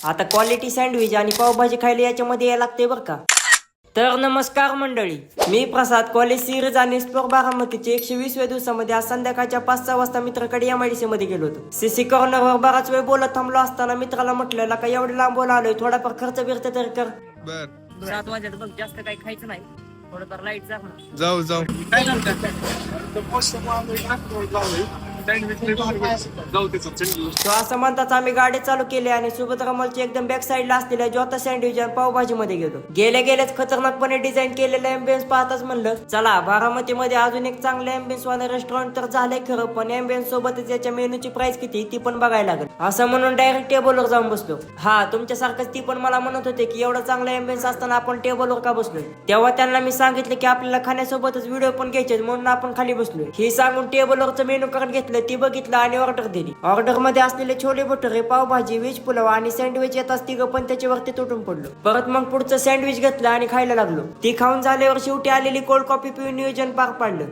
आता quality sandwich आणि पावभाजी खायला याच्यामध्ये यायला लागते बरं का. तर नमस्कार मंडळी, मी प्रसाद. कॉलेज सिरीज आणि स्पोर बारामतीचे 120व्या दिवसामध्ये आज संध्याकाळच्या 5-6 वाजता मित्राकडे MIDC मध्ये गेलो होतो. सीसी कॉर्नरवर बराच वेळ बोलत थांबलो असताना मित्राला म्हटलं का एवढं लांबून आलोय, थोडाफार खर्च बिर्च तरी कर. बर 7 वाजता बघ, जास्त काही खायचं नाही, थोडंफार लाईट जा. जाऊ जाऊ तो असं म्हणताच आम्ही गाडी चालू केली आणि सुभद्रा मॉलच्या एकदम बॅक साईडला असलेल्या ज्योता सँडविच आणि पावभाजी मध्ये गेलो. गेलेच खतरनाकपणे डिझाईन केलेलं एम्बियन्स पाहताच म्हणलं चला, बारामती मध्ये अजून एक चांगलं एम्बियन्स वाले रेस्टॉरंट तर झालंय खरं, पण एम्बियन्स सोबतच याच्या मेनूची प्राइस किती ती पण बघायला लागेल. असं म्हणून डायरेक्ट टेबलवर जाऊन बसलो. हा, तुमच्यासारखंच ती पण मला म्हणत होते की एवढं चांगलं एम्बियन्स असताना आपण टेबलवर का बसलोय. तेव्हा त्यांना मी सांगितलं की आपल्याला खाण्यासोबतच व्हिडिओ पण घ्यायचे म्हणून आपण खाली बसलोय. हे सांगून टेबलवरचं मेनू कार्ड घेतलं, ती बघितलं आणि ऑर्डर दिली. ऑर्डर मध्ये असलेले छोले भटुरे, पावभाजी, व्हेज पुलाव आणि सँडविच येताच तिघं पण त्याच्यावरती तुटून पडलो. परत मग पुढचं सँडविच घेतलं आणि खायला लागलो. ती खाऊन झाल्यावर शेवटी आलेली कोल्ड कॉफी पिऊन नियोजन पार पाडलं.